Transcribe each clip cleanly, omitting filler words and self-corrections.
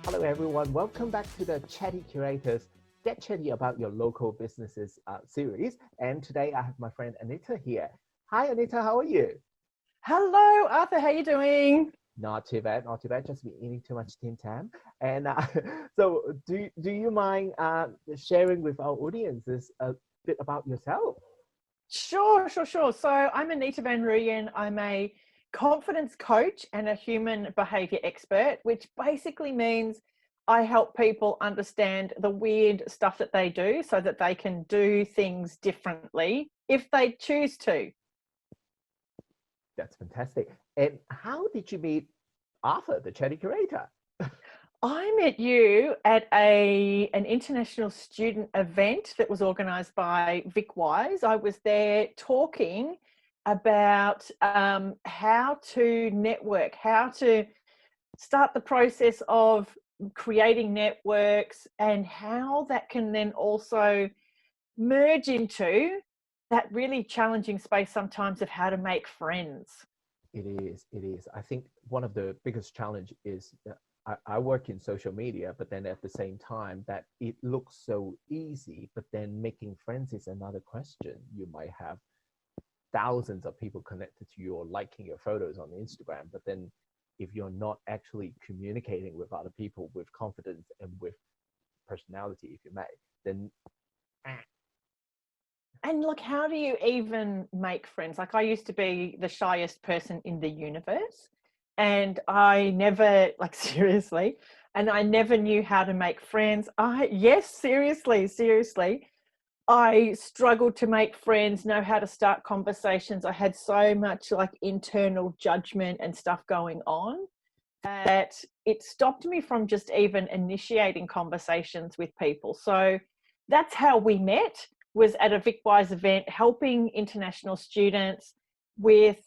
Hello everyone, welcome back to the Chatty Curators Get Chatty About Your Local Businesses series. And today I have my friend Anita here. Hi Anita, how are you? Hello, Arthur. How you doing? Not too bad, not too bad. Just been eating too much Tim Tam. And so do you mind sharing with our audiences a bit about yourself? Sure. So I'm Anita Van Ruyen. I'm a confidence coach and a human behavior expert, which basically means I help people understand the weird stuff that they do so that they can do things differently if they choose to. That's fantastic. And how did you meet Arthur, the Chatty Curator? I met you at an international student event that was organised by Vic Wise. I was there talking about how to network, how to start the process of creating networks, and how that can then also merge into that really challenging space sometimes of how to make friends. It is. It is. I think one of the biggest challenge is I work in social media, but then at the same time that it looks so easy, but then making friends is another question. You might have thousands of people connected to you or liking your photos on Instagram, but then if you're not actually communicating with other people with confidence and with personality, if you may, then And look, how do you even make friends? Like, I used to be the shyest person in the universe, and I never, like, seriously, and I never knew how to make friends. Yes, seriously, I struggled to make friends, know how to start conversations. I had so much like internal judgment and stuff going on that it stopped me from just even initiating conversations with people. So that's how we met, was at a Vic Wise event, helping international students with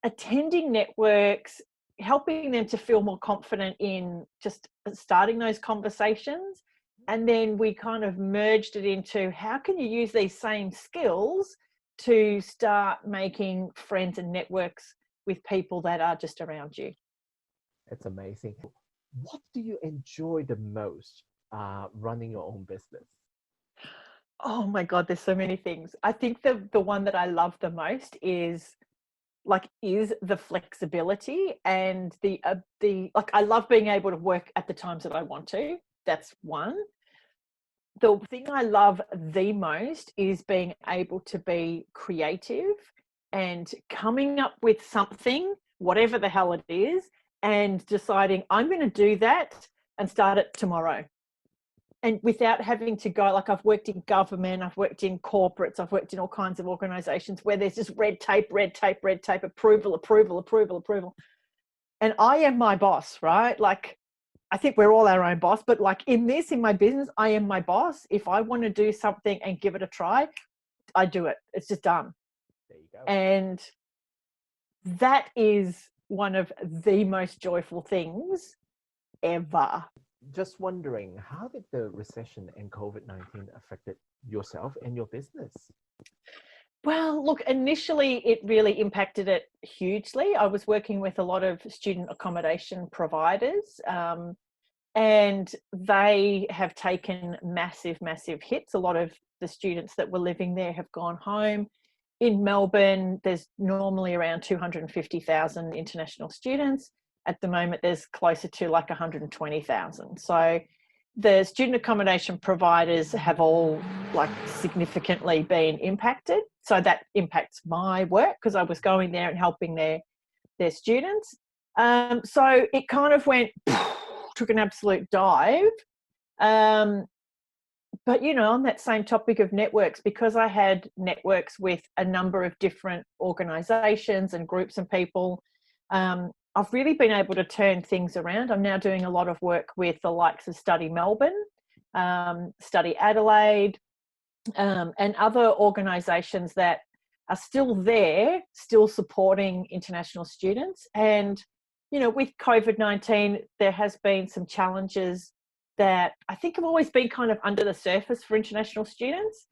attending networks, helping them to feel more confident in just starting those conversations. And then we kind of merged it into how can you use these same skills to start making friends and networks with people that are just around you. it's amazing. What do you enjoy the most running your own business? Oh my God, there's so many things. I think the one that I love the most is the flexibility and the like. I love being able to work at the times that I want to. That's one. The thing I love the most is being able to be creative and coming up with something, whatever the hell it is, and deciding I'm going to do that and start it tomorrow. And without having to go, like, I've worked in government, I've worked in corporates, I've worked in all kinds of organizations where there's just red tape, approval. And I am my boss, right? Like, I think we're all our own boss, but like in my business, I am my boss. If I want to do something and give it a try, I do it. It's just done. There you go. And that is one of the most joyful things ever. Just wondering, how did the recession and COVID-19 affected yourself and your business? Well, look, initially it really impacted it hugely. I was working with a lot of student accommodation providers, and they have taken massive hits. A lot of the students that were living there have gone home. In Melbourne, there's normally around 250,000 international students. At the moment, there's closer to like 120,000. So the student accommodation providers have all like significantly been impacted. So that impacts my work because I was going there and helping their students. So it kind of went, took an absolute dive. But, you know, on that same topic of networks, because I had networks with a number of different organisations and groups and people, I've really been able to turn things around. I'm now doing a lot of work with the likes of Study Melbourne, Study Adelaide, and other organisations that are still there, still supporting international students. And, you know, with COVID-19, there has been some challenges that I think have always been kind of under the surface for international students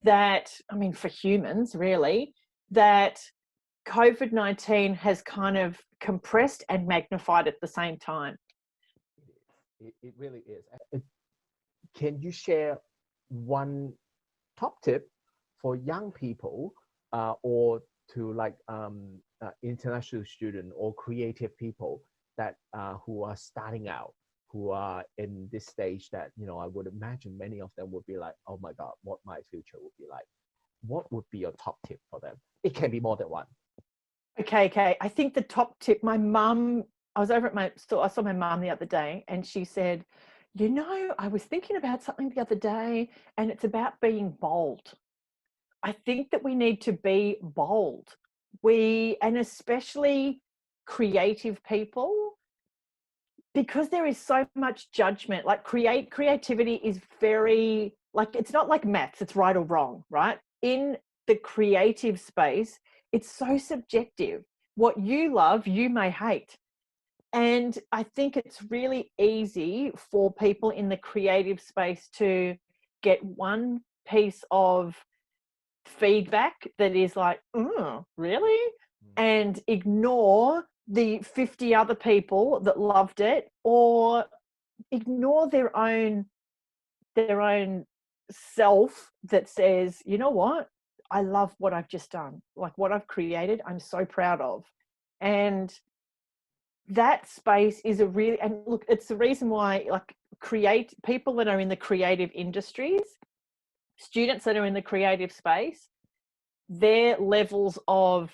that, I mean, for humans really, that COVID-19 has kind of compressed and magnified at the same time. It really is. Can you share one top tip for young people or to like international student or creative people that who are starting out, who are in this stage that, you know, I would imagine many of them would be like, oh my God, what my future would be like. What would be your top tip for them? It can be more than one. Okay. I think the top tip, my mum, I was over at my store, I saw my mum the other day, and she said, you know, I was thinking about something the other day, and it's about being bold. I think that we need to be bold. And especially creative people, because there is so much judgment. Like creativity is very, like, it's not like maths, it's right or wrong, right? In the creative space, it's so subjective. What you love, you may hate. And I think it's really easy for people in the creative space to get one piece of feedback that is like, oh, really? And ignore the 50 other people that loved it, or ignore their own self that says, you know what, I love what I've just done, like what I've created, I'm so proud of. And that space is a really, and look, it's the reason why, like, create people that are in the creative industries, students that are in the creative space, their levels of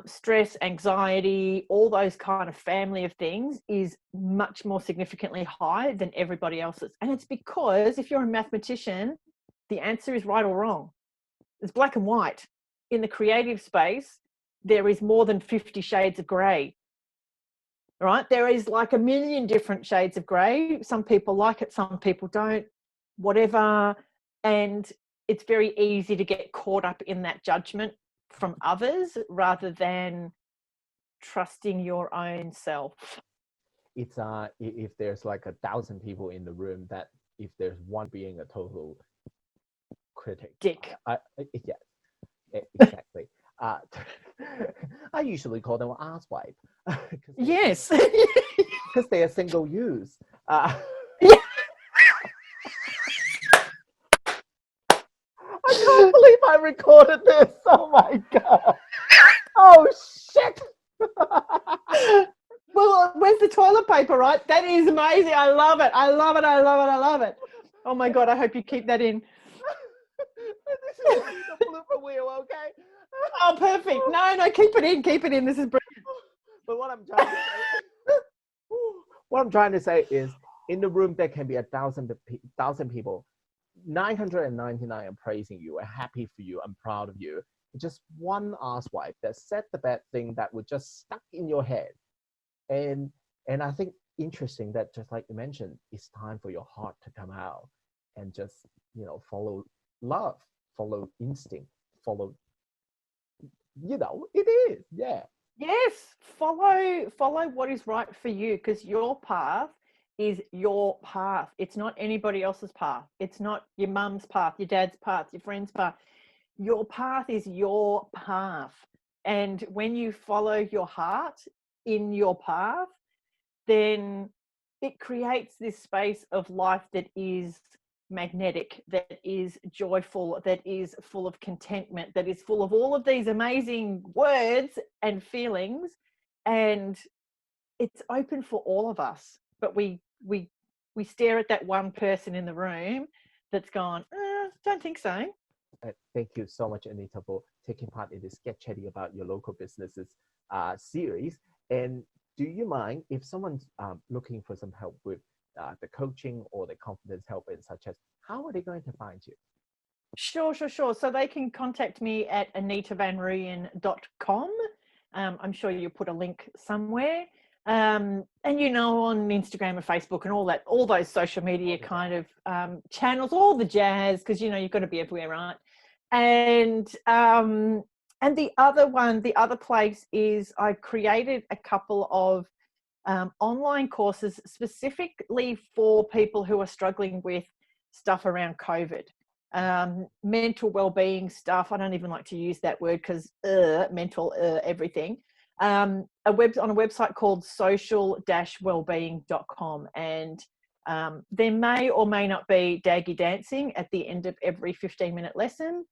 stress, anxiety, all those kind of family of things is much more significantly high than everybody else's. And it's because if you're a mathematician, the answer is right or wrong. It's black and white. In the creative space, there is more than 50 shades of grey. Right? There is like a million different shades of grey. Some people like it, some people don't, whatever. And it's very easy to get caught up in that judgment from others rather than trusting your own self. It's if there's like 1,000 people in the room, that if there's one being a total critic, Dick. Yeah, exactly. I usually call them asswipe. Yes. Because they are single use. Yeah. I can't believe I recorded this. Oh my God. Oh shit. Well, where's the toilet paper, right? That is amazing. I love it. I love it. I love it. I love it. Oh my God, I hope you keep that in. This will be the blooper wheel, okay? Oh, perfect. No, keep it in. Keep it in. This is brilliant. But what I'm trying to say is, in the room there can be 1,000 people. 999 are praising you, are happy for you, I'm proud of you. Just one asswipe that said the bad thing that would just stuck in your head. And I think interesting that, just like you mentioned, it's time for your heart to come out and just, you know, follow love, follow instinct, follow, you know, it is, yeah. Yes, follow what is right for you, because your path is your path. It's not anybody else's path. It's not your mum's path, your dad's path, your friend's path. Your path is your path. And when you follow your heart in your path, then it creates this space of life that is magnetic, that is joyful, that is full of contentment, that is full of all of these amazing words and feelings. And it's open for all of us. But we stare at that one person in the room that's gone, don't think so. Thank you so much, Anita, for taking part in this Get Chatty about your local businesses series. And do you mind if someone's looking for some help with the coaching or the confidence help, and such as, how are they going to find you? Sure. So they can contact me at anitavanruyan.com. I'm sure you'll put a link somewhere. And, you know, on Instagram and Facebook and all those social media kind of channels, all the jazz, because, you know, you've got to be everywhere, right? And the other place is, I created a couple of online courses specifically for people who are struggling with stuff around COVID. Mental well-being stuff. I don't even like to use that word because mental everything. On a website called social-wellbeing.com, and There may or may not be daggy dancing at the end of every 15-minute lesson.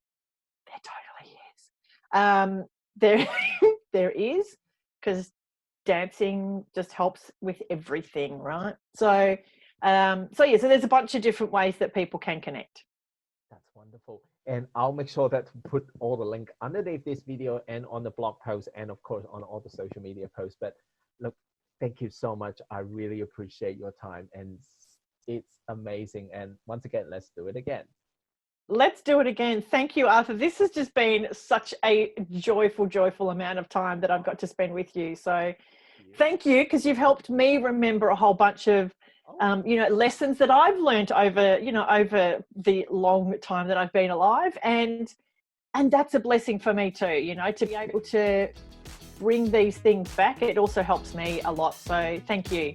There totally is. There is, because dancing just helps with everything, right? So so there's a bunch of different ways that people can connect. That's wonderful. And I'll make sure that to put all the link underneath this video and on the blog post and of course on all the social media posts. But look, thank you so much. I really appreciate your time and it's amazing. And once again, let's do it again. Let's do it again. Thank you, Arthur. This has just been such a joyful amount of time that I've got to spend with you. So thank you, because you've helped me remember a whole bunch of lessons that I've learned over the long time that I've been alive. And that's a blessing for me too, to be able to bring these things back. It also helps me a lot. So thank you.